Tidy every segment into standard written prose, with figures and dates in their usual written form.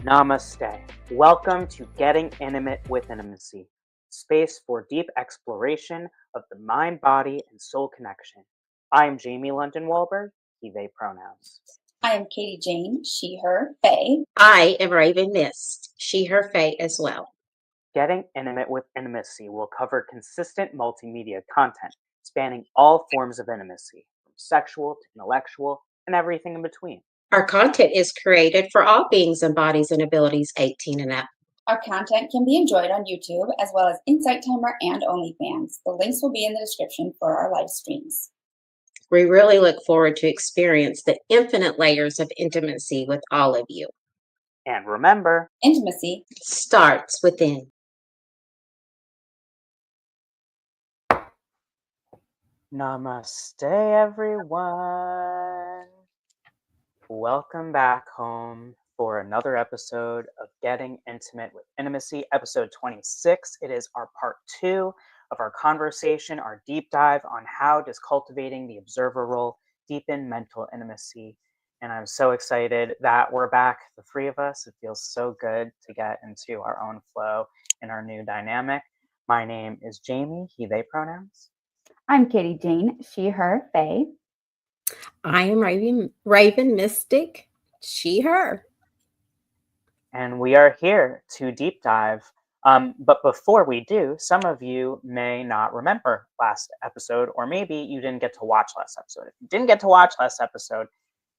Namaste. Welcome to Getting Intimate with Intimacy, space for deep exploration of the mind, body, and soul connection. I am Jamie London Wahlberg, he, they pronouns. I am Katie Jane, she, her, Faye. I am Raven Mist, she, her, Faye as well. Getting Intimate with Intimacy will cover consistent multimedia content spanning all forms of intimacy, from sexual to intellectual and everything in between. Our content is created for all beings and bodies and abilities 18 and up. Our content can be enjoyed on YouTube as well as Insight Timer and OnlyFans. The links will be in the description for our live streams. We really look forward to experience the infinite layers of intimacy with all of you. And remember, Intimacy starts within. Namaste, everyone. Welcome back home for another episode of Getting Intimate with Intimacy, episode 26. It is our part 2 of our conversation, our deep dive on how does cultivating the observer role deepen mental intimacy. And I'm so excited that we're back, the three of us. It feels so good to get into our own flow and our new dynamic. My name is Jamie, he, they pronouns. I'm Katie Jane, she, her, Faye. I am Raven Mystic, she, her. And we are here to deep dive. But before we do, some of you may not remember last episode, or maybe you didn't get to watch last episode. If you didn't get to watch last episode,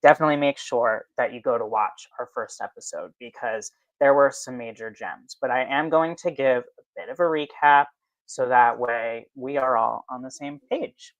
definitely make sure that you go to watch our first episode because there were some major gems. But I am going to give a bit of a recap so that way we are all on the same page.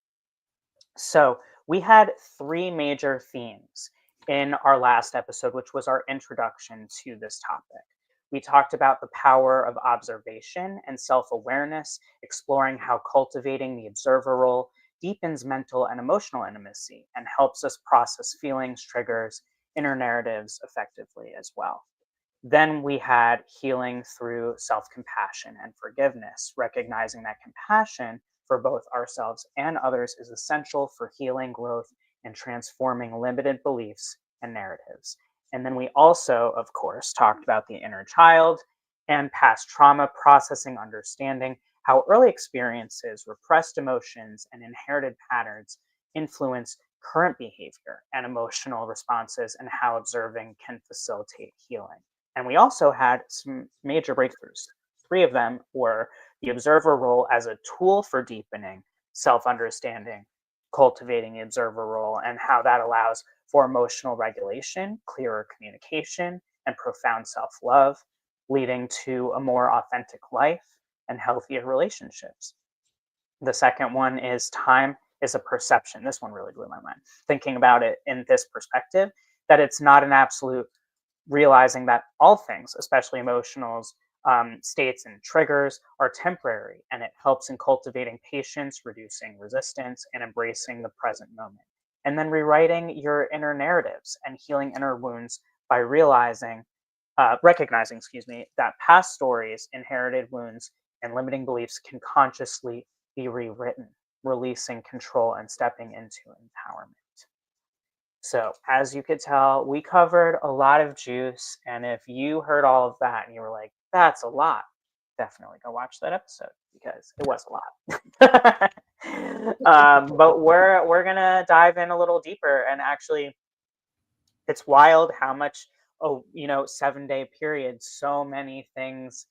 So we had 3 major themes in our last episode, which was our introduction to this topic. We talked about the power of observation and self-awareness, exploring how cultivating the observer role deepens mental and emotional intimacy and helps us process feelings, triggers, inner narratives effectively as well. Then we had healing through self-compassion and forgiveness, recognizing that compassion for both ourselves and others is essential for healing, growth, and transforming limited beliefs and narratives. And then we also, of course, talked about the inner child and past trauma processing, understanding how early experiences, repressed emotions, and inherited patterns influence current behavior and emotional responses, and how observing can facilitate healing. And we also had some major breakthroughs. 3 of them were the observer role as a tool for deepening self-understanding, cultivating the observer role, and how that allows for emotional regulation, clearer communication, and profound self-love, leading to a more authentic life and healthier relationships. The second one is time is a perception. This one really blew my mind. Thinking about it in this perspective, that it's not an absolute, realizing that all things, especially emotionals, states and triggers, are temporary, and it helps in cultivating patience, reducing resistance, and embracing the present moment. And then rewriting your inner narratives and healing inner wounds by recognizing, that past stories, inherited wounds, and limiting beliefs can consciously be rewritten, releasing control and stepping into empowerment. So as you could tell, we covered a lot of juice. And if you heard all of that and you were like, that's a lot, definitely go watch that episode because it was a lot. But we're going to dive in a little deeper. And actually, it's wild how much, 7-day period, so many things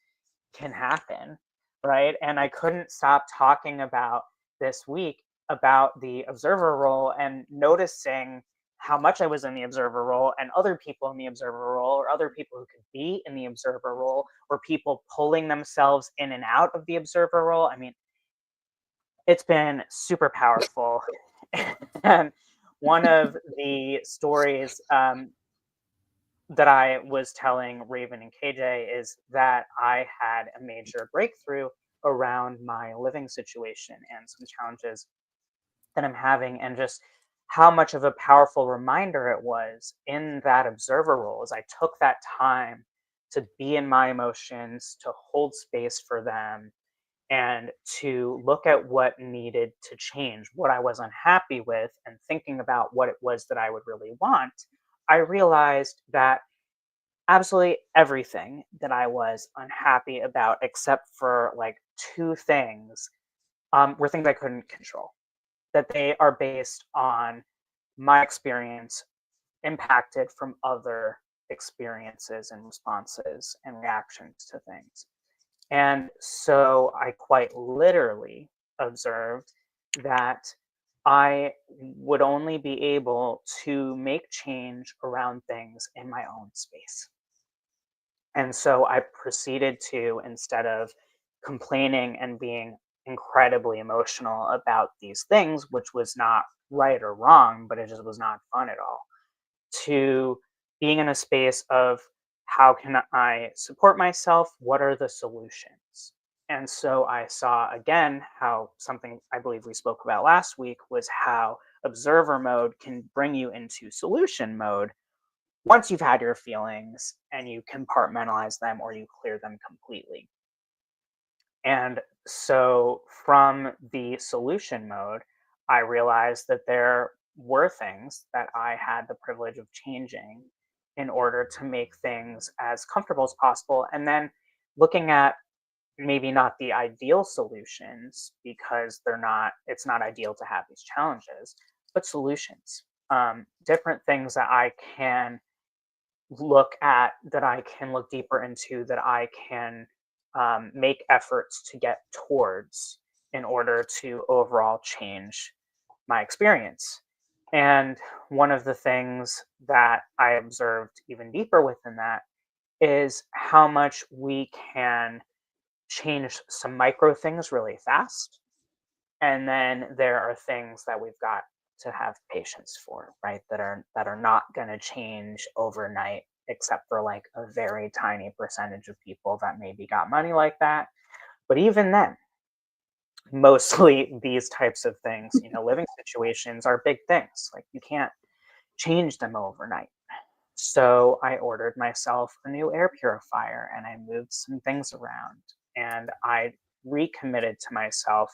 can happen, right? And I couldn't stop talking about this week about the observer role and noticing how much I was in the observer role and other people in the observer role, or other people who could be in the observer role, or people pulling themselves in and out of the observer role. I mean, it's been super powerful. And one of the stories that I was telling Raven and KJ is that I had a major breakthrough around my living situation and some challenges that I'm having, and just how much of a powerful reminder it was in that observer role as I took that time to be in my emotions, to hold space for them, and to look at what needed to change, what I was unhappy with, and thinking about what it was that I would really want. I realized that absolutely everything that I was unhappy about, except for like two things, were things I couldn't control. That they are based on my experience impacted from other experiences and responses and reactions to things. And so I quite literally observed that I would only be able to make change around things in my own space. And so I proceeded to, instead of complaining and being incredibly emotional about these things, which was not right or wrong, but it just was not fun at all, to being in a space of how can I support myself? What are the solutions? And so I saw again how something I believe we spoke about last week was how observer mode can bring you into solution mode once you've had your feelings and you compartmentalize them or you clear them completely. And so from the solution mode, I realized that there were things that I had the privilege of changing in order to make things as comfortable as possible. And then looking at maybe not the ideal solutions because it's not ideal to have these challenges, but solutions. Different things that I can look at, that I can look deeper into, that I can make efforts to get towards in order to overall change my experience. And one of the things that I observed even deeper within that is how much we can change some micro things really fast. And then there are things that we've got to have patience for, right? That are not going to change overnight, except for like a very tiny percentage of people that maybe got money like that. But even then, mostly these types of things, living situations are big things. Like you can't change them overnight. So I ordered myself a new air purifier and I moved some things around and I recommitted to myself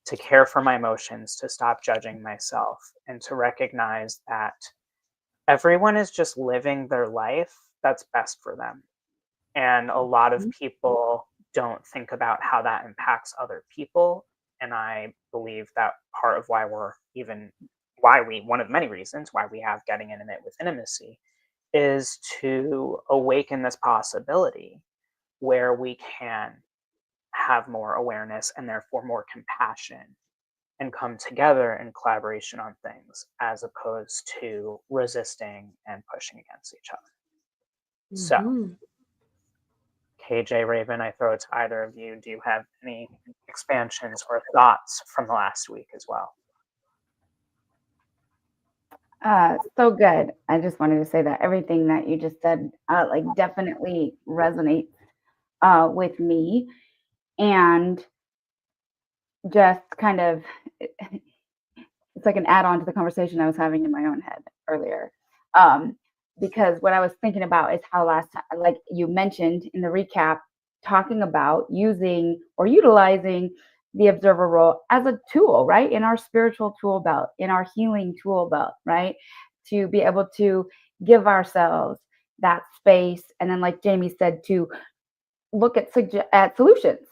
to care for my emotions, to stop judging myself, and to recognize that everyone is just living their life that's best for them. And a lot of people don't think about how that impacts other people. And I believe that part of one of many reasons why we have getting intimate with intimacy is to awaken this possibility where we can have more awareness and therefore more compassion and come together in collaboration on things as opposed to resisting and pushing against each other. So, Mhm. KJ, Raven, I throw it to either of you. Do you have any expansions or thoughts from the last week as well? So good. I just wanted to say that everything that you just said, like definitely resonates with me, and just kind of, it's like an add-on to the conversation I was having in my own head earlier. Um, because what I was thinking about is how last time, like you mentioned in the recap, talking about using or utilizing the observer role as a tool, right? In our spiritual tool belt, in our healing tool belt, right? To be able to give ourselves that space. And then, like Jamie said, to look at solutions,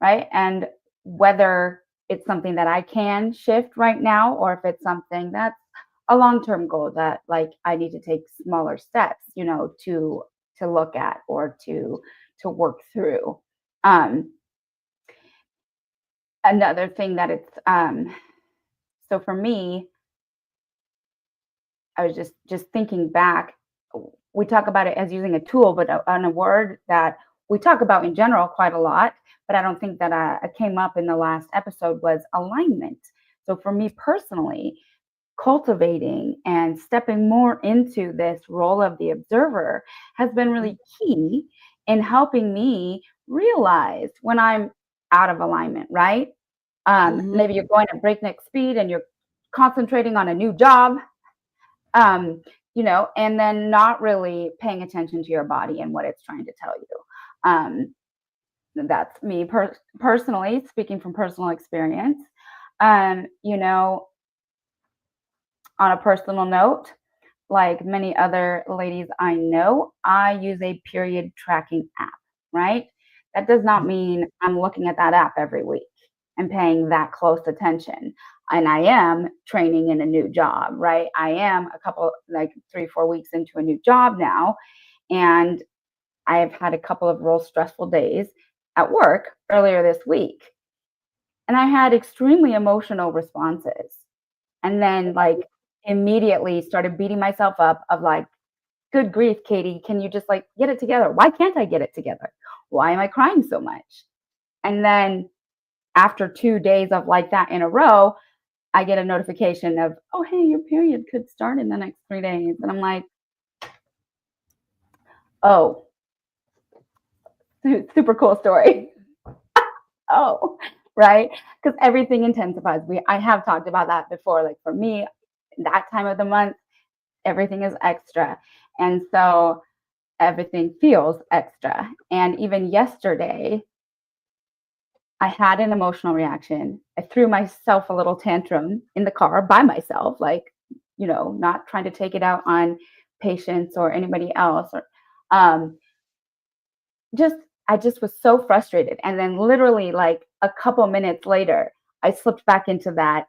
right? And whether it's something that I can shift right now, or if it's something that's a long-term goal that like I need to take smaller steps, to look at or to work through. Um, Another thing that it's so for me, I was just thinking back. We talk about it as using a tool, but on a word that we talk about in general quite a lot, but I don't think that came up in the last episode was alignment. So for me personally, cultivating and stepping more into this role of the observer has been really key in helping me realize when I'm out of alignment, right? Mhm. Maybe you're going at breakneck speed and you're concentrating on a new job, um, and then not really paying attention to your body and what it's trying to tell you. That's me personally speaking from personal experience. Um, you know, on a personal note, like many other ladies I know, I use a period tracking app, right? That does not mean I'm looking at that app every week and paying that close attention. And I am training in a new job, right? I am a couple, like 3, 4 weeks into a new job now. And I have had a couple of real stressful days at work earlier this week. And I had extremely emotional responses. And then, like, immediately started beating myself up of like, good grief, Katie, can you just like get it together? Why can't I get it together? Why am I crying so much? And then after 2 days of like that in a row, I get a notification of, oh, hey, your period could start in the next 3 days. And I'm like, oh, super cool story. Oh, right. Because everything intensifies. I have talked about that before. Like for me, that time of the month, everything is extra. And so everything feels extra. And even yesterday, I had an emotional reaction. I threw myself a little tantrum in the car by myself, like, not trying to take it out on patients or anybody else. Or just I just was so frustrated. And then literally like a couple minutes later, I slipped back into that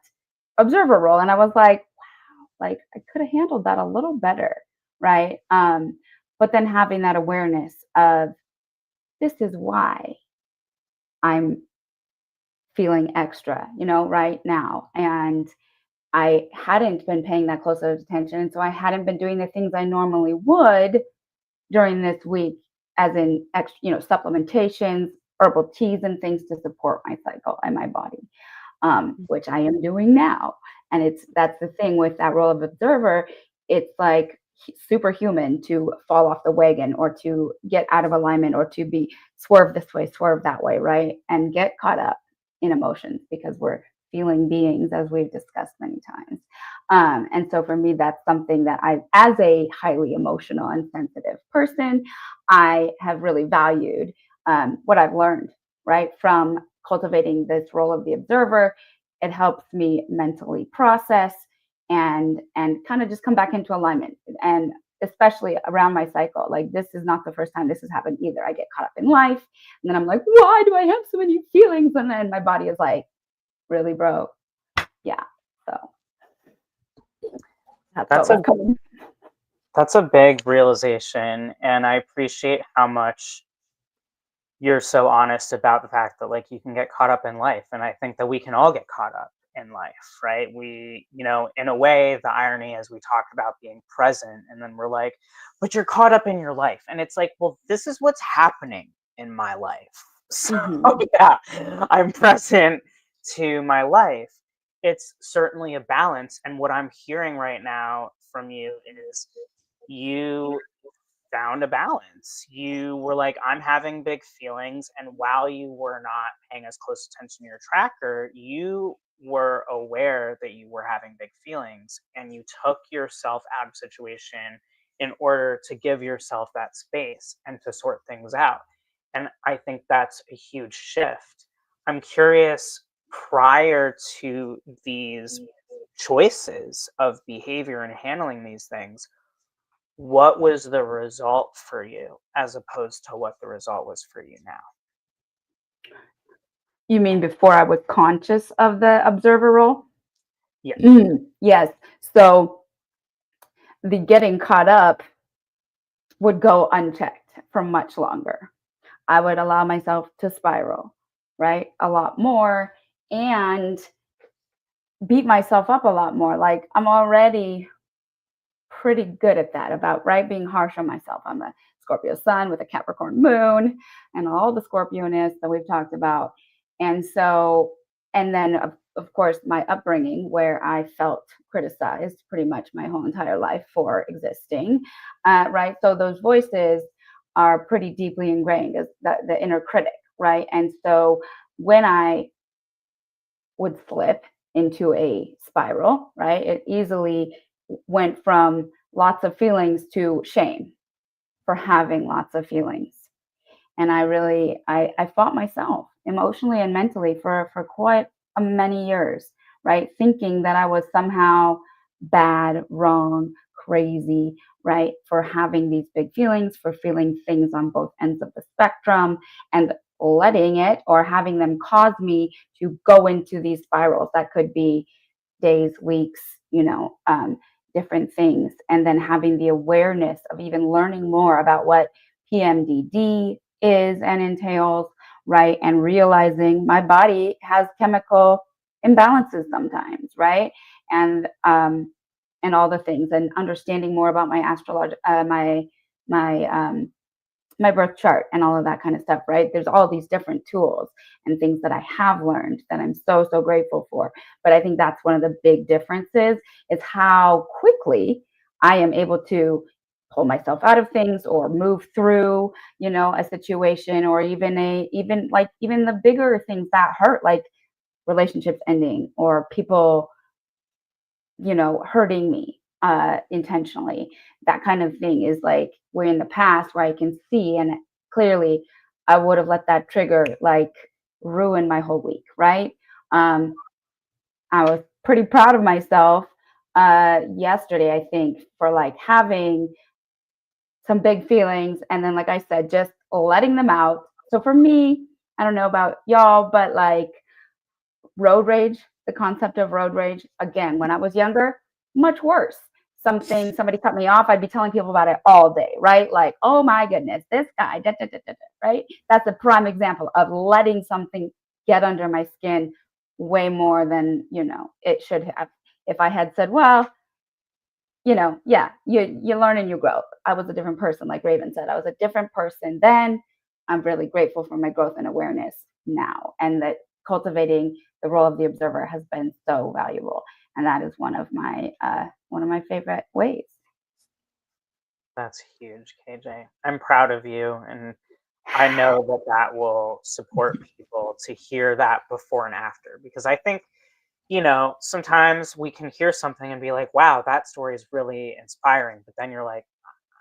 observer role and I was like, wow, like I could have handled that a little better, right? But then having that awareness of this is why I'm feeling extra, right now. And I hadn't been paying that close attention. And so I hadn't been doing the things I normally would during this week, as in, supplementations, herbal teas, and things to support my cycle and my body, which I am doing now. And that's the thing with that role of observer. It's like superhuman to fall off the wagon or to get out of alignment or to be swerve this way, swerve that way, right? And get caught up in emotions because we're feeling beings, as we've discussed many times. And so for me, that's something that as a highly emotional and sensitive person, I have really valued what I've learned, right, from cultivating this role of the observer. It helps me mentally process and kind of just come back into alignment. And especially around my cycle, like this is not the first time this has happened either. I get caught up in life and then I'm like, why do I have so many feelings? And then my body is like, really, bro? Yeah. So that's a big realization, and I appreciate how much you're so honest about the fact that like you can get caught up in life, and I think that we can all get caught up in life, right? We, in a way, the irony is we talk about being present and then we're like, but you're caught up in your life, and it's like, well, this is what's happening in my life. So yeah, I'm present to my life. It's certainly a balance, and what I'm hearing right now from you is you found a balance. You were like, I'm having big feelings. And while you were not paying as close attention to your tracker, you were aware that you were having big feelings and you took yourself out of situation in order to give yourself that space and to sort things out. And I think that's a huge shift. I'm curious, prior to these choices of behavior and handling these things, what was the result for you as opposed to what the result was for you now? You mean before I was conscious of the observer role? Yes. Yes. So the getting caught up would go unchecked for much longer. I would allow myself to spiral, right? A lot more and beat myself up a lot more. Like I'm already pretty good at that, about right, being harsh on myself. I'm a Scorpio sun with a Capricorn moon and all the Scorpioness that we've talked about. And so, and then of course, my upbringing where I felt criticized pretty much my whole entire life for existing, right? So those voices are pretty deeply ingrained as the inner critic, right? And so when I would slip into a spiral, right, it easily went from lots of feelings to shame for having lots of feelings. And I fought myself emotionally and mentally for quite many years, right? Thinking that I was somehow bad, wrong, crazy, right? For having these big feelings, for feeling things on both ends of the spectrum, and letting it or having them cause me to go into these spirals that could be days, weeks, different things. And then having the awareness of even learning more about what PMDD is and entails, right? And realizing my body has chemical imbalances sometimes, right? And all the things, and understanding more about my my birth chart and all of that kind of stuff, right? There's all these different tools and things that I have learned that I'm so, so grateful for. But I think that's one of the big differences, is how quickly I am able to pull myself out of things or move through, a situation, or even the bigger things that hurt, like relationships ending or people, hurting me intentionally. That kind of thing is like, where in the past, where I can see and clearly I would have let that trigger like ruin my whole week, right? Um, I was pretty proud of myself yesterday, I think, for like having some big feelings, and then, like I said, just letting them out. So for me, I don't know about y'all, but like road rage, the concept of road rage, again, when I was younger, much worse. Somebody cut me off, I'd be telling people about it all day, right? Like, oh my goodness, this guy, da, da, da, da, da, right? That's a prime example of letting something get under my skin way more than, it should have. If I had said, well, yeah, you learn and you grow. I was a different person, like Raven said. I was a different person then. I'm really grateful for my growth and awareness now, and that cultivating the role of the observer has been so valuable. And that is one of my favorite ways. That's huge, KJ. I'm proud of you, and I know that will support people to hear that before and after, because I think, sometimes we can hear something and be like, wow, that story is really inspiring. But then you're like,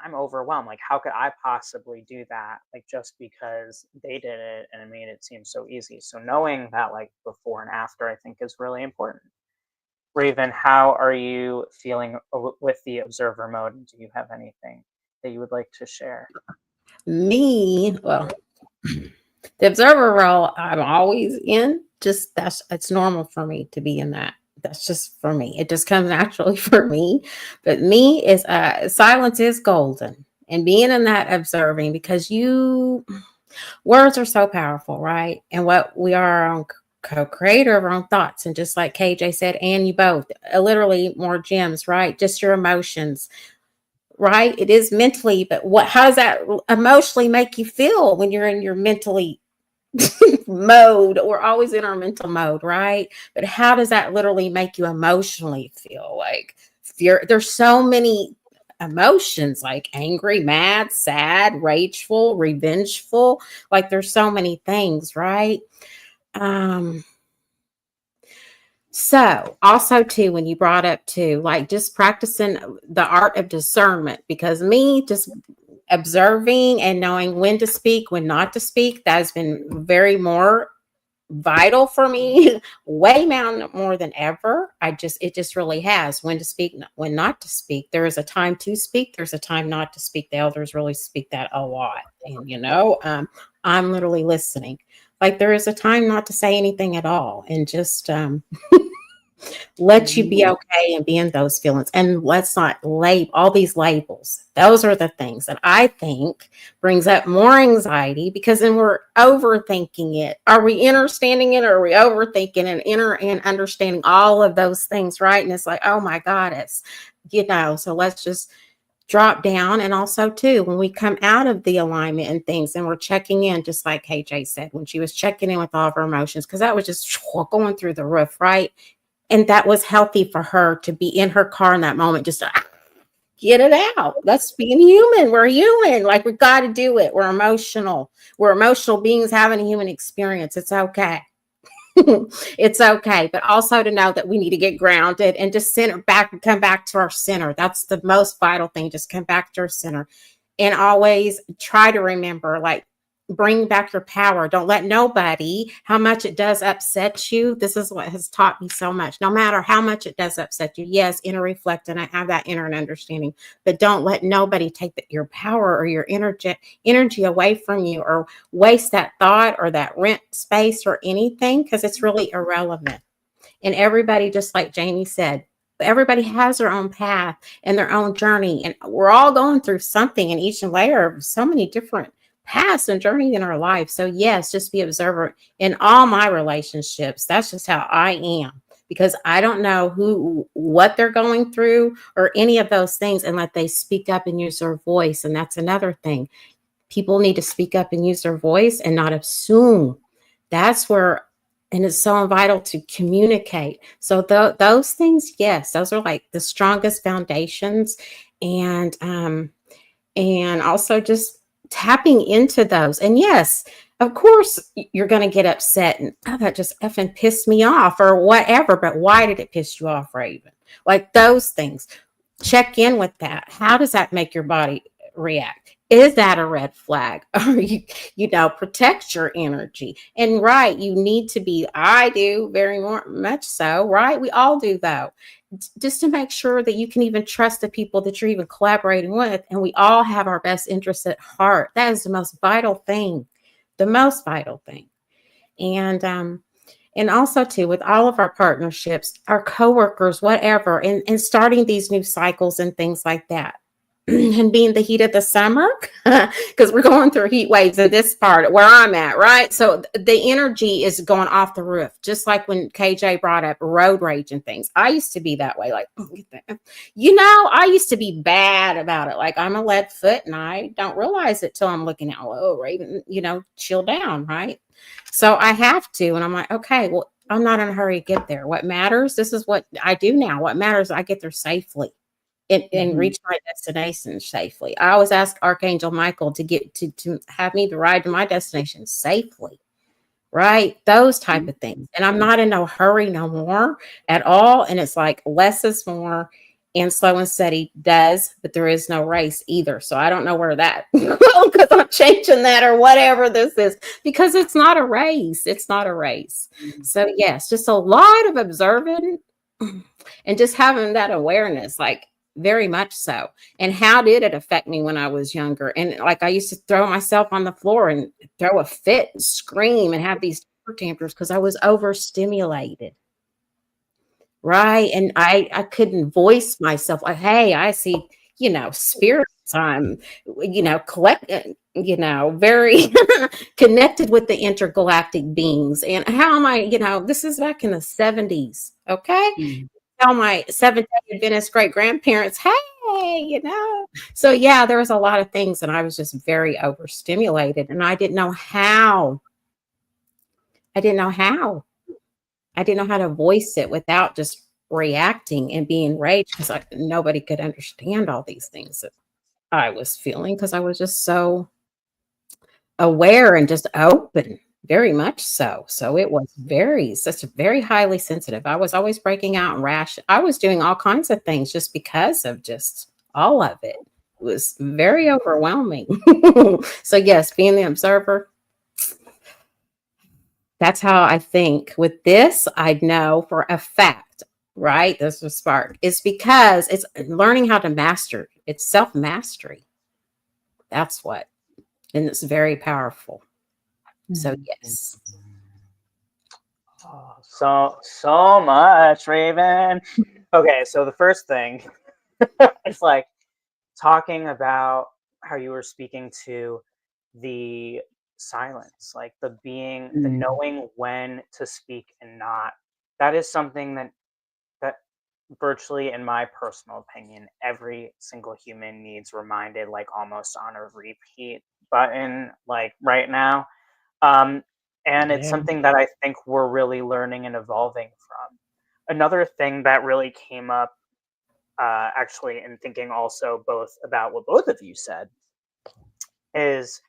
I'm overwhelmed. Like, how could I possibly do that? Like, just because they did it and it made it seem so easy. So knowing that, like, before and after, I think is really important. Raven, how are you feeling with the observer mode? And do you have anything that you would like to share? Well, the observer role, I'm always in. Just it's normal for me to be in that. That's just for me. It just comes naturally for me. But me is silence is golden, and being in that observing, because words are so powerful, right? And what we are our own co-creator of our own thoughts, and just like KJ said, and you both, literally more gems, right? Just your emotions, right? It is mentally, but how does that emotionally make you feel when you're in your mentally mode? We're always in our mental mode, right? But how does that literally make you emotionally feel? Like fear. There's so many emotions, like angry, mad, sad, rageful, revengeful. Like there's so many things, right? So also too, when you brought up too, like just practicing the art of discernment, because me just observing and knowing when to speak, when not to speak, that has been very more vital for me, way more than ever. It just really has. When to speak, when not to speak. There is a time to speak, there's a time not to speak. The elders really speak that a lot. And I'm literally listening. Like there is a time not to say anything at all, and just let you be okay and be in those feelings. And let's not label all these labels. Those are the things that I think brings up more anxiety, because then we're overthinking it. Are we understanding it, or are we overthinking and understanding all of those things, right? And it's like, oh my God, so let's just drop down. And also too, when we come out of the alignment and things, and we're checking in, just like KJ said, when she was checking in with all of her emotions, because that was just going through the roof, right? And that was healthy for her to be in her car in that moment, just to get it out. That's being human. We're human. Like we got to do it. We're emotional. We're emotional beings having a human experience. It's okay. It's okay. But also to know that we need to get grounded and just center back and come back to our center. That's the most vital thing. Just come back to our center, and always try to remember, like, bring back your power. Don't let nobody, how much it does upset you. This is what has taught me so much. No matter how much it does upset you, yes, inner reflect, and I have that inner understanding, but don't let nobody take your power or your energy away from you, or waste that thought or that rent space or anything, because it's really irrelevant. And everybody, just like Jamie said, everybody has their own path and their own journey. And we're all going through something in each layer of so many different paths and journey in our life. So yes, just be observant in all my relationships. That's just how I am, because I don't know what they're going through or any of those things, and let they speak up and use their voice. And that's another thing. People need to speak up and use their voice and not assume. That's where, and it's so vital to communicate. So those things, yes, those are like the strongest foundations. And also just tapping into those. And yes, of course, you're going to get upset and, oh, that just effing pissed me off or whatever. But why did it piss you off, Raven? Like those things. Check in with that. How does that make your body react? Is that a red flag? Or protect your energy. And right, you need to be, I do very much so, right? We all do though. Just to make sure that you can even trust the people that you're even collaborating with. And we all have our best interests at heart. That is the most vital thing, the most vital thing. And also too, with all of our partnerships, our coworkers, whatever, and starting these new cycles and things like that. And being the heat of the summer, because we're going through heat waves in this part where I'm at, right? So the energy is going off the roof, just like when KJ brought up road rage and things. I used to be that way, like, I used to be bad about it. Like, I'm a lead foot and I don't realize it till I'm looking at, oh, Raven, chill down, right? So I have to, and I'm like, okay, well, I'm not in a hurry to get there. What matters, this is what I do now. What matters, I get there safely and reach my destination safely. I always ask Archangel Michael to get to have me to ride to my destination safely, right? Those type of things. And I'm not in no hurry no more at all. And it's like less is more, and slow and steady does, but there is no race either. So I don't know where that, because I'm changing that or whatever this is, because it's not a race. It's not a race. So yes, just a lot of observing and just having that awareness, like, very much so. And how did it affect me when I was younger? And like, I used to throw myself on the floor and throw a fit and scream and have these temper tantrums because I was overstimulated. Right. And I couldn't voice myself like, hey, I see, spirits. I'm, collect, very connected with the intergalactic beings. And how am I, this is back in the 70s. Okay. Tell my Seventh-day Adventist great grandparents, hey, So yeah, there was a lot of things, and I was just very overstimulated, and I didn't know how. I didn't know how. I didn't know how to voice it without just reacting and being enraged, because nobody could understand all these things that I was feeling, because I was just so aware and just open. Very much so. So it was such a very highly sensitive. I was always breaking out in rash. I was doing all kinds of things just because of just all of it. It was very overwhelming. So yes, being the observer, that's how I think. With this, I know for a fact, right? This was spark. It's because it's learning how to master. It's self-mastery. That's what. And it's very powerful. So yes. Oh, so much, Raven. Okay, so the first thing is like talking about how you were speaking to the silence, like the knowing when to speak and not. That is something that virtually, in my personal opinion, every single human needs reminded, like almost on a repeat button, like right now. And it's something that I think we're really learning and evolving from. Another thing that really came up, actually, in thinking also both about what both of you said, is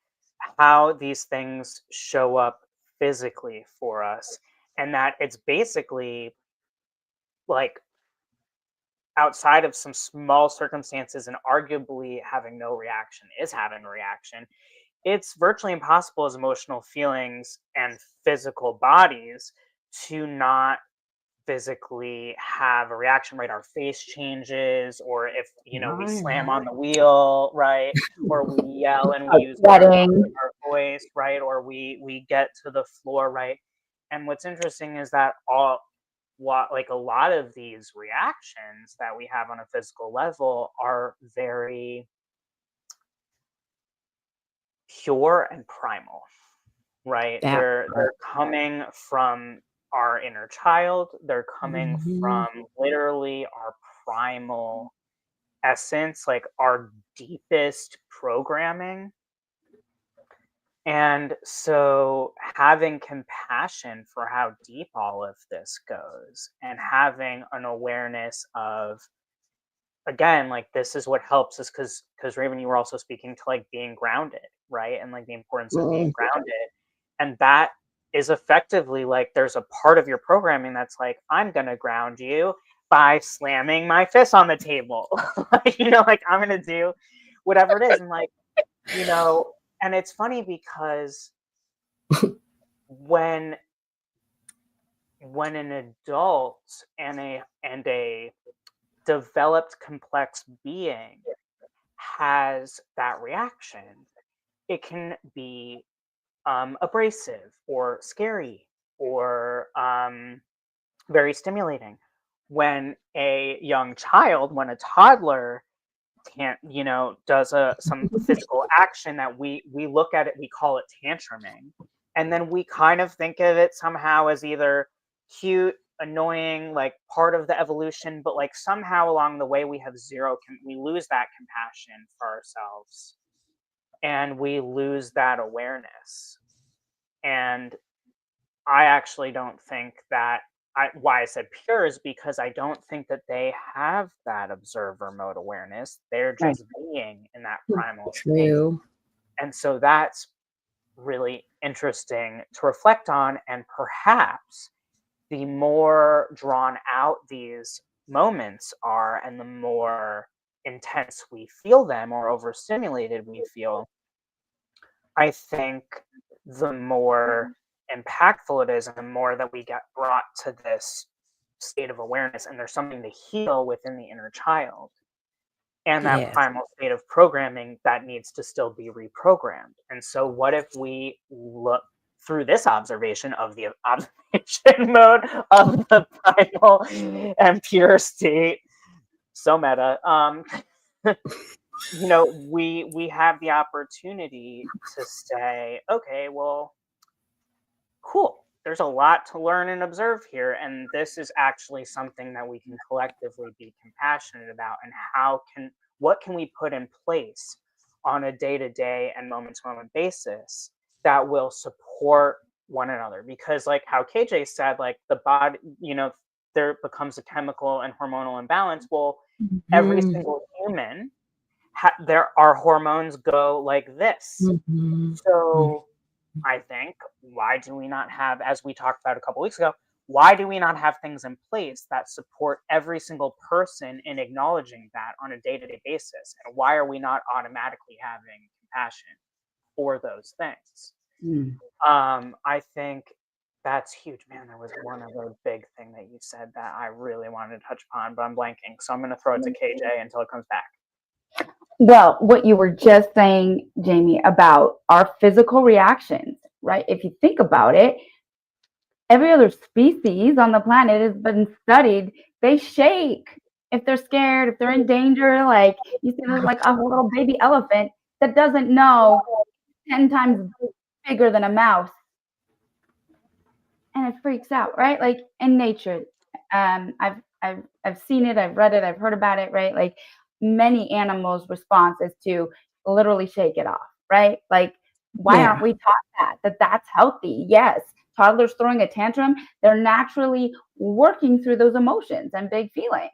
how these things show up physically for us, and that it's basically like outside of some small circumstances and arguably having no reaction is having a reaction. it's virtually impossible as emotional feelings and physical bodies to not physically have a reaction, right? Our face changes, or if, we slam on the wheel, right? Or we yell and we use Sweating. our voice, right? Or we get to the floor, right? And what's interesting is that like a lot of these reactions that we have on a physical level are very pure and primal, right? Yeah. They're coming from our inner child. They're coming Mhm. from literally our primal essence, like our deepest programming. And so having compassion for how deep all of this goes and having an awareness of, again, like this is what helps us, because Raven, you were also speaking to like being grounded, right? And like the importance of being Mm. grounded. And that is effectively like there's a part of your programming that's like, I'm gonna ground you by slamming my fist on the table. Like, like I'm gonna do whatever it is. And like, you know, and it's funny because when an adult and a developed complex being has that reaction, it can be abrasive or scary or very stimulating. When a young child, when a toddler can't, does some physical action that we look at it, we call it tantruming, and then we kind of think of it somehow as either cute, annoying, like part of the evolution, but like somehow along the way we have we lose that compassion for ourselves, and we lose that awareness. And I actually don't think that why I said pure is because I don't think that they have that observer mode awareness. They're Right. just being in that primal state. True. And so that's really interesting to reflect on. And perhaps the more drawn out these moments are and the more intense we feel them or overstimulated we feel, I think the more impactful it is and the more that we get brought to this state of awareness, and there's something to heal within the inner child and that Yes. primal state of programming that needs to still be reprogrammed. And so what if we look through this observation of the observation mode of the primal and pure state, so meta, we have the opportunity to say, okay, well, cool. There's a lot to learn and observe here, and this is actually something that we can collectively be compassionate about. And what can we put in place on a day-to-day and moment-to-moment basis that will support one another? Because, like how KJ said, like the body, there becomes a chemical and hormonal imbalance. Well, every Mhm. single human our hormones go like this. Mhm. So I think, why do we not have, as we talked about a couple weeks ago, why do we not have things in place that support every single person in acknowledging that on a day-to-day basis? And why are we not automatically having compassion for those things? Mm. I think that's huge. Man, there was one other big thing that you said that I really wanted to touch upon, but I'm blanking. So I'm going to throw it to KJ until it comes back. Well, what you were just saying, Jamie, about our physical reactions, right? If you think about it, every other species on the planet has been studied. They shake if they're scared, if they're in danger. Like you see, there's like a little baby elephant that doesn't know 10 times bigger than a mouse, and it freaks out, right? Like in nature, I've seen it, I've read it, I've heard about it, right? Like many animals' response is to literally shake it off, right? Like why aren't Yeah. we taught that that's healthy? Yes, toddlers throwing a tantrum, they're naturally working through those emotions and big feelings.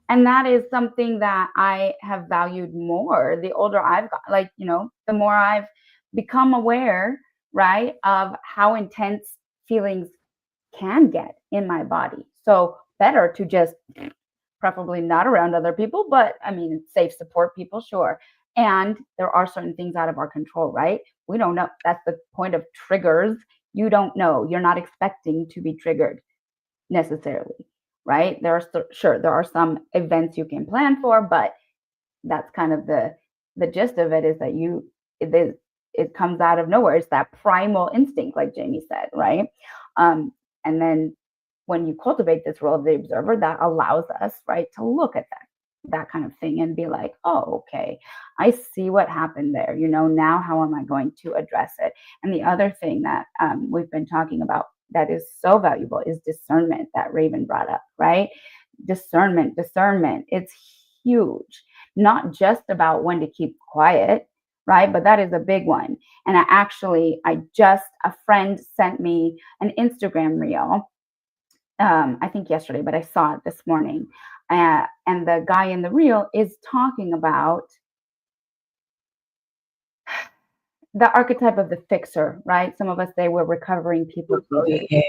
And that is something that I have valued more the older I've got, like, the more I've become aware, right, of how intense feelings can get in my body. So better to just preferably not around other people, but I mean, safe support people, sure. And there are certain things out of our control, right? We don't know. That's the point of triggers. You don't know. You're not expecting to be triggered necessarily, right? Sure, there are some events you can plan for, but that's kind of the gist of it, is that it comes out of nowhere. It's that primal instinct, like Jamie said, right? And then when you cultivate this role of the observer, that allows us, right, to look at that kind of thing and be like, oh, okay, I see what happened there. Now how am I going to address it? And the other thing that we've been talking about that is so valuable is discernment, that Raven brought up, right? Discernment. It's huge. Not just about when to keep quiet, right? But that is a big one. And a friend sent me an Instagram reel, I think yesterday, but I saw it this morning. And the guy in the reel is talking about the archetype of the fixer, right? Some of us say we're recovering people pleasers,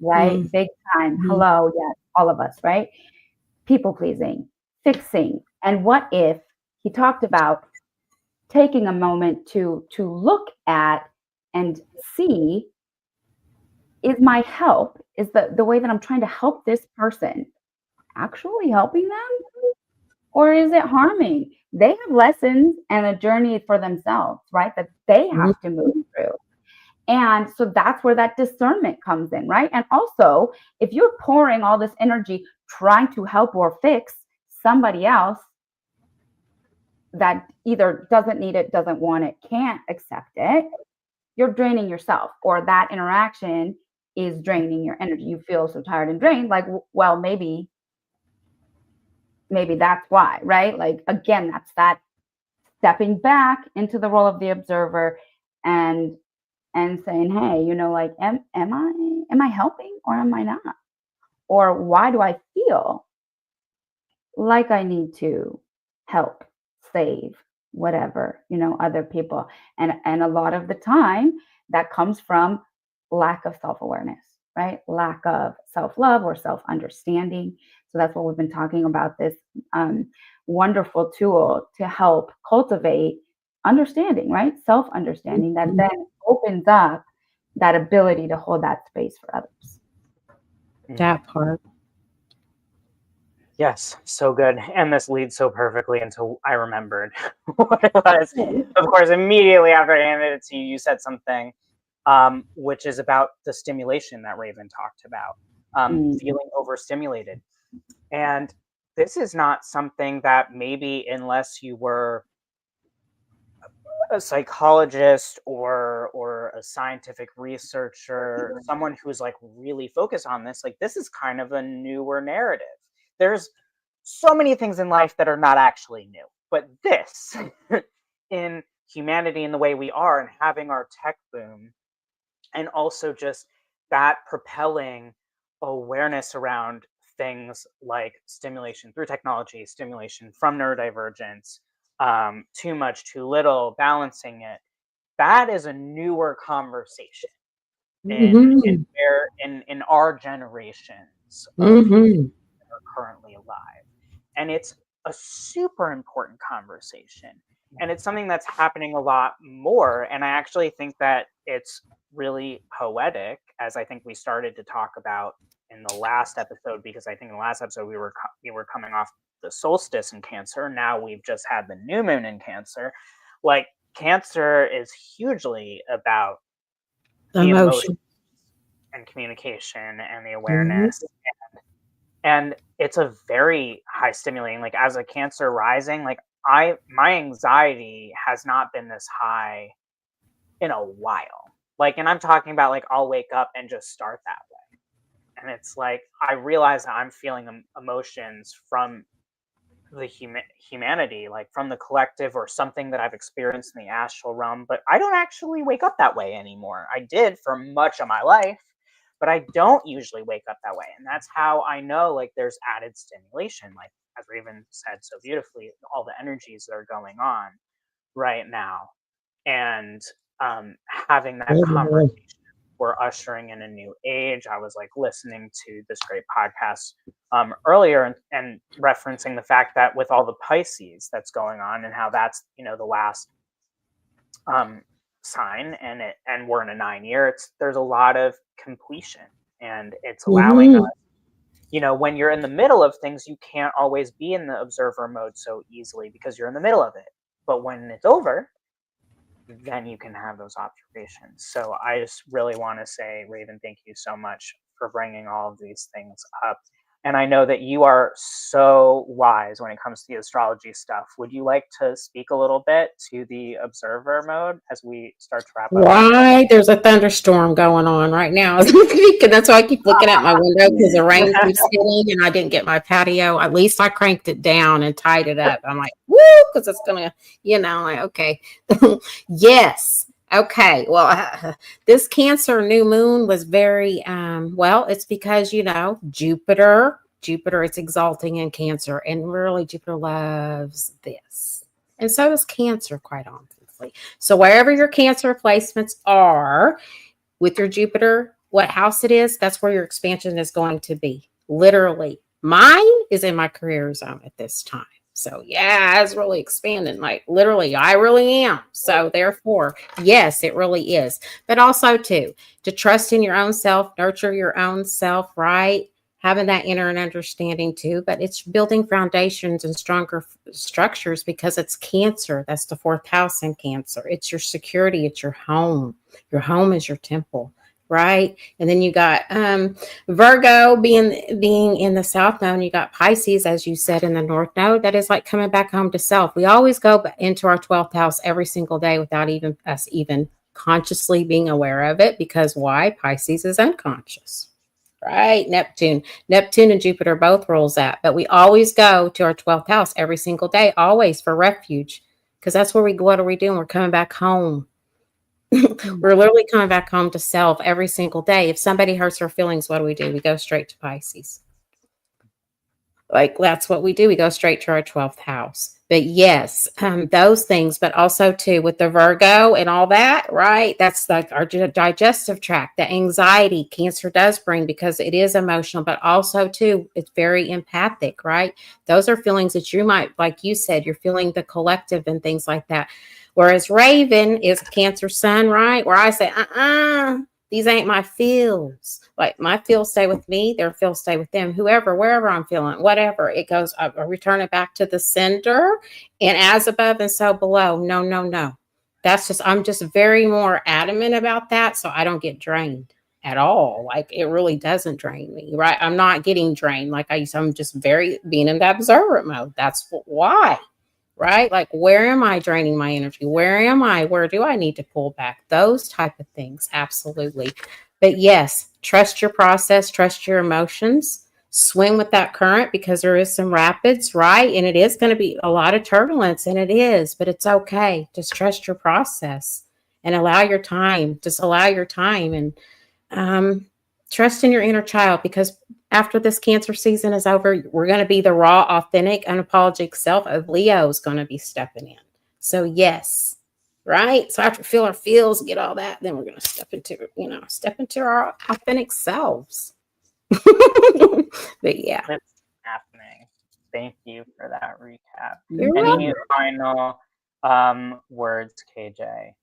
right? Mm. Big time. Mhm. Hello, yes, all of us, right? People pleasing, fixing. And what if he talked about taking a moment to look at and see, is my help, is the way that I'm trying to help this person actually helping them, or is it harming? They have lessons and a journey for themselves, right, that they have to move through. And so that's where that discernment comes in, right? And also, if you're pouring all this energy trying to help or fix somebody else that either doesn't need it, doesn't want it, can't accept it, you're draining yourself, or that interaction is draining your energy. You feel so tired and drained, like, well, maybe that's why, right? Like, again, that's that stepping back into the role of the observer and saying, hey, like, am I helping or am I not? Or why do I feel like I need to help, save, whatever, other people? And a lot of the time that comes from lack of self-awareness, right? Lack of self-love or self-understanding. So that's what we've been talking about, this wonderful tool to help cultivate understanding, right? Self-understanding that then opens up that ability to hold that space for others. That part. Yes, so good. And this leads so perfectly into I remembered what it was. Of course, immediately after I handed it to you, you said something, which is about the stimulation that Raven talked about, feeling overstimulated. And this is not something that maybe, unless you were a psychologist or a scientific researcher, someone who's like really focused on this, like this is kind of a newer narrative. There's so many things in life that are not actually new, but this in humanity and the way we are and having our tech boom, and also just that propelling awareness around things like stimulation through technology, stimulation from neurodivergence, too much, too little, balancing it. That is a newer conversation Mhm. in our generations of Mhm. that are currently alive. And it's a super important conversation. And it's something that's happening a lot more. And I actually think that it's really poetic, as I think we started to talk about in the last episode, because I think in the last episode we were coming off the solstice in Cancer. Now we've just had the new moon in Cancer. Like, Cancer is hugely about the emotion Emotion. and communication and the Mhm. awareness, and it's a very high stimulating, like, as a Cancer rising, like, my anxiety has not been this high in a while. Like, and I'm talking about, like, I'll wake up and just start that way, and it's like I realize that I'm feeling emotions from the humanity, like from the collective or something that I've experienced in the astral realm, but I don't actually wake up that way anymore. I did for much of my life, but I don't usually wake up that way. And that's how I know, like, there's added stimulation, like as Raven said so beautifully, all the energies that are going on right now. And having that conversation. we're ushering in a new age. I was like listening to this great podcast earlier and referencing the fact that with all the Pisces that's going on and how that's, you know, the last sign, and we're in a 9 year, there's a lot of completion, and it's allowing us, you know, when you're in the middle of things, you can't always be in the observer mode so easily because you're in the middle of it. But when it's over, then you can have those observations. So I just really want to say, Raven, thank you so much for bringing all of these things up. And I know that you are so wise when it comes to the astrology stuff. Would you like to speak a little bit to the observer mode as we start to wrap up? Right, there's a thunderstorm going on right now as we speak, and that's why I keep looking at my window because the rain keeps hitting, and I didn't get my patio. At least I cranked it down and tied it up. I'm like, woo, because it's gonna, you know, like, okay, yes, okay. Well, this Cancer new moon was very well. It's because, you know, Jupiter, it's exalting in Cancer, and really Jupiter loves this, and so does Cancer, quite honestly. So wherever your Cancer placements are with your Jupiter, what house it is, that's where your expansion is going to be. Literally, mine is in my career zone at this time. So yeah, it's really expanding. Like literally, I really am. So therefore, yes, it really is. But also too, to trust in your own self, nurture your own self, right? Having that inner understanding too, but it's building foundations and stronger structures because it's Cancer. That's the 4th house in Cancer. It's your security. It's your home. Your home is your temple, right? And then you got Virgo being in the South node. You got Pisces, as you said, in the North node. That is like coming back home to self. We always go into our 12th house every single day without us even consciously being aware of it, because why? Pisces is unconscious. Right? Neptune and Jupiter both rules that. But we always go to our 12th house every single day, always, for refuge. Because that's where what are we doing? We're coming back home. We're literally coming back home to self every single day. If somebody hurts our feelings, what do? We go straight to Pisces. Like that's what we do. We go straight to our 12th house. But yes, those things, but also too with the Virgo and all that, right? That's like our digestive tract, the anxiety Cancer does bring, because it is emotional, but also too, it's very empathic, right? Those are feelings that you might, like you said, you're feeling the collective and things like that. Whereas Raven is Cancer sun, right? Where I say, these ain't my feels. Like my feels stay with me, their feels stay with them. Whoever, wherever I'm feeling, whatever it goes, I return it back to the sender. And as above and so below. No. That's just, I'm just very more adamant about that, so I don't get drained at all. Like it really doesn't drain me, right? I'm not getting drained. Like I'm just very being in that observer mode. That's why. Right? Like, where am I draining my energy? Where am I? Where do I need to pull back? Those type of things. Absolutely. But yes, trust your process, trust your emotions, swim with that current because there is some rapids, right? And it is going to be a lot of turbulence, and it is, but it's okay. Just trust your process and allow your time. Just allow your time and trust in your inner child, because after this Cancer season is over, we're going to be the raw, authentic, unapologetic self of Leo is going to be stepping in. So yes, right? So after feel our feels, get all that, then we're going to step into our authentic selves. But yeah. It's happening. Thank you for that recap. You're Any welcome. final words, KJ,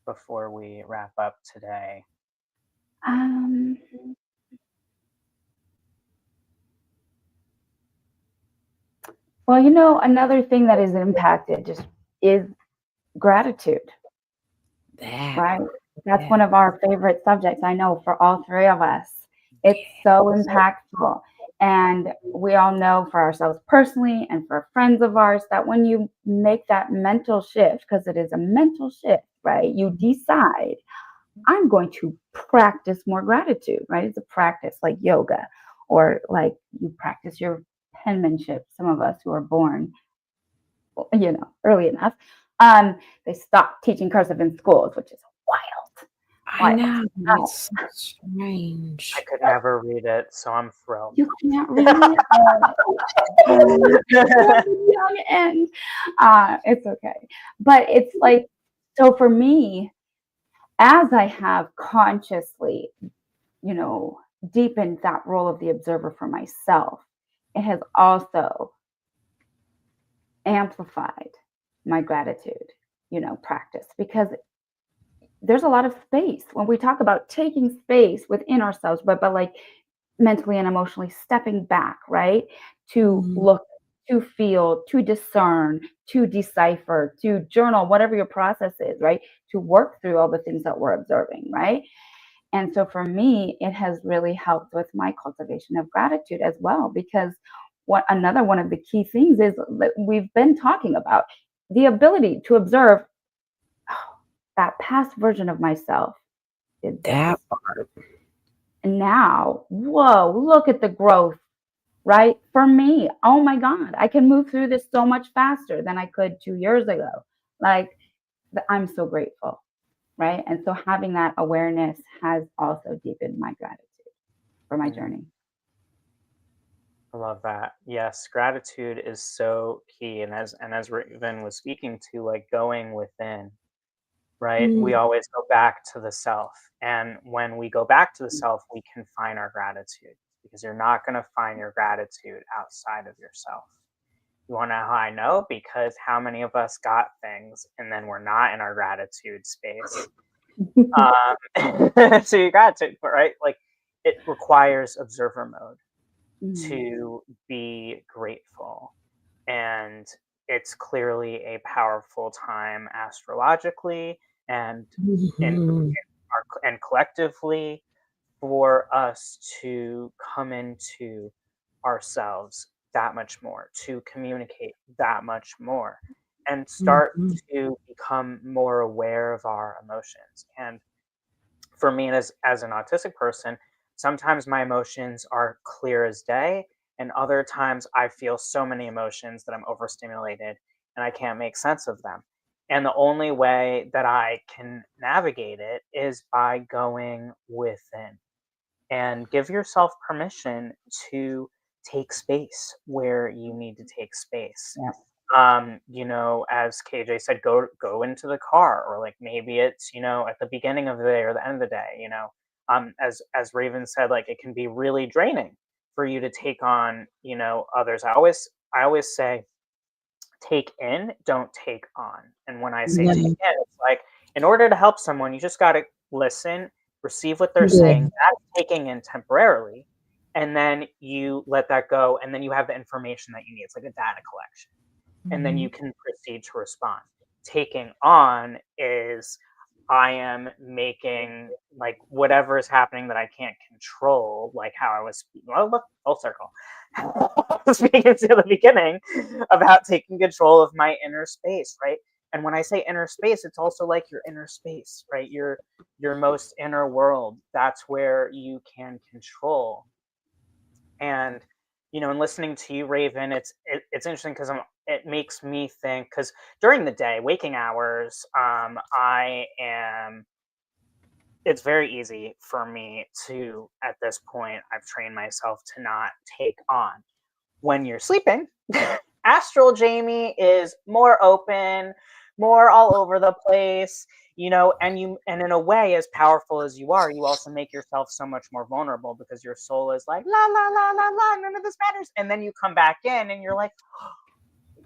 before we wrap up today? Well, you know, another thing that is impacted just is gratitude, right? That's one of our favorite subjects, I know, for all three of us. It's so impactful. And we all know for ourselves personally and for friends of ours that when you make that mental shift, because it is a mental shift, right? You decide, I'm going to practice more gratitude, right? It's a practice like yoga, or like you practice your penmanship. Some of us who are born, you know, early enough, they stopped teaching cursive in schools, which is wild. I know. It's strange. I could never read it, so I'm thrilled. You can't read it. Young end. It's okay. But it's like, so for me, as I have consciously, deepened that role of the observer for myself, it has also amplified my gratitude, practice, because there's a lot of space when we talk about taking space within ourselves, but like mentally and emotionally stepping back, right? To look, to feel, to discern, to decipher, to journal, whatever your process is, right? To work through all the things that we're observing, right? And so for me, it has really helped with my cultivation of gratitude as well, because another one of the key things is that we've been talking about the ability to observe, oh, that past version of myself did this. That part. And now, whoa, look at the growth, right? For me, oh my God, I can move through this so much faster than I could 2 years ago. Like, I'm so grateful, right? And so having that awareness has also deepened my gratitude for my journey. I love that. Yes, gratitude is so key. And as Raven was speaking to, like going within, right? We always go back to the self. And when we go back to the self, we can find our gratitude, because you're not going to find your gratitude outside of yourself. You want to know how I know? Because how many of us got things and then we're not in our gratitude space? So your gratitude, right? Like, it requires observer mode to be grateful. And it's clearly a powerful time astrologically and and collectively for us to come into ourselves that much more, to communicate that much more, and start to become more aware of our emotions. And for me, as an autistic person, sometimes my emotions are clear as day, and other times I feel so many emotions that I'm overstimulated and I can't make sense of them. And the only way that I can navigate it is by going within, and give yourself permission to take space where you need to take space. Yeah. As KJ said, go into the car, or like maybe it's, at the beginning of the day or the end of the day, as Raven said, like it can be really draining for you to take on, others. I always say take in, don't take on. And when I say take in, it's like, in order to help someone, you just got to listen, receive what they're saying, that's taking in temporarily, and then you let that go, and then you have the information that you need. It's like a data collection, and then you can proceed to respond. Taking on is, I am making, like, whatever is happening that I can't control, like how I was, well, look, full circle. Speaking to the beginning about taking control of my inner space, right? And when I say inner space, it's also like your inner space, right? Your most inner world. That's where you can control. And in listening to you, Raven, it's interesting because it makes me think, because during the day, waking hours, it's very easy for me to, at this point, I've trained myself to not take on. When you're sleeping, astral Jamie is more open, more all over the place, and in a way, as powerful as you are, you also make yourself so much more vulnerable, because your soul is like, la la la la la, none of this matters. And then you come back in and you're like,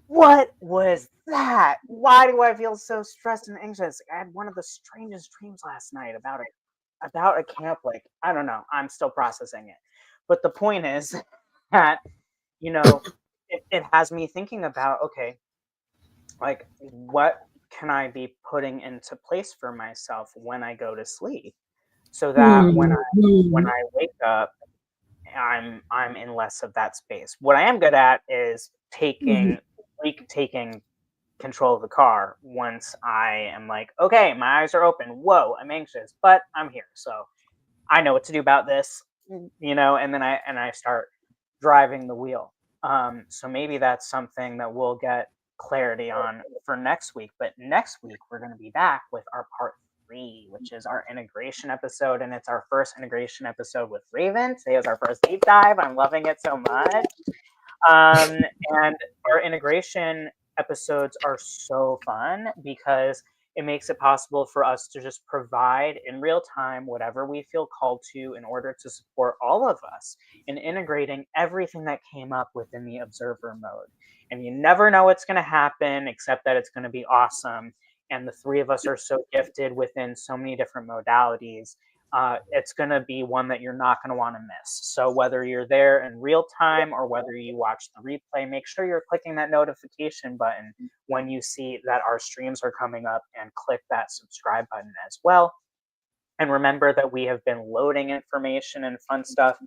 what was that? Why do I feel so stressed and anxious? I had one of the strangest dreams last night about a camp. Like, I don't know. I'm still processing it. But the point is that, it has me thinking about, okay, like, what can I be putting into place for myself when I go to sleep, so that when I wake up, I'm in less of that space. What I am good at is taking control of the car once I am like, okay, my eyes are open. Whoa, I'm anxious, but I'm here. So I know what to do about this, and then I start driving the wheel. So maybe that's something that we'll get clarity on for next week. But next week, we're going to be back with our part 3, which is our integration episode. And it's our first integration episode with Raven. Today is our first deep dive. I'm loving it so much. And our integration episodes are so fun because it makes it possible for us to just provide in real time whatever we feel called to in order to support all of us in integrating everything that came up within the observer mode. And you never know what's going to happen except that it's going to be awesome. And the three of us are so gifted within so many different modalities. It's going to be one that you're not going to want to miss. So whether you're there in real time or whether you watch the replay, make sure you're clicking that notification button when you see that our streams are coming up, and click that subscribe button as well. And remember that we have been loading information and fun stuff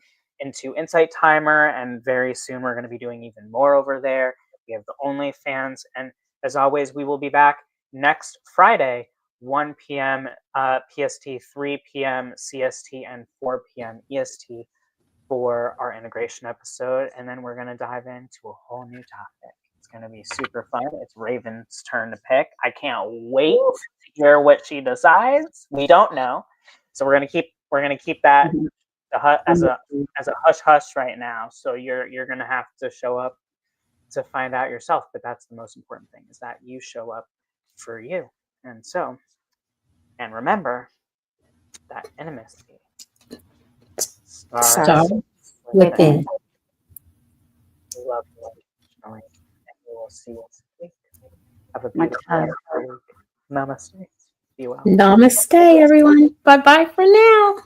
into Insight Timer, and very soon we're going to be doing even more over there. We have the OnlyFans, and as always, we will be back next Friday, 1 p.m. PST, 3 p.m. CST, and 4 p.m. EST for our integration episode. And then we're going to dive into a whole new topic. It's going to be super fun. It's Raven's turn to pick. I can't wait to hear what she decides. We don't know, so we're going to keep that as a hush hush right now. So you're going to have to show up to find out yourself. But that's the most important thing, is that you show up for you. And so, and remember that intimacy starts within. We love you unconditionally, and we will see you next week. Have a beautiful rest of the week. Namaste. Be well. Namaste, everyone. Bye bye for now.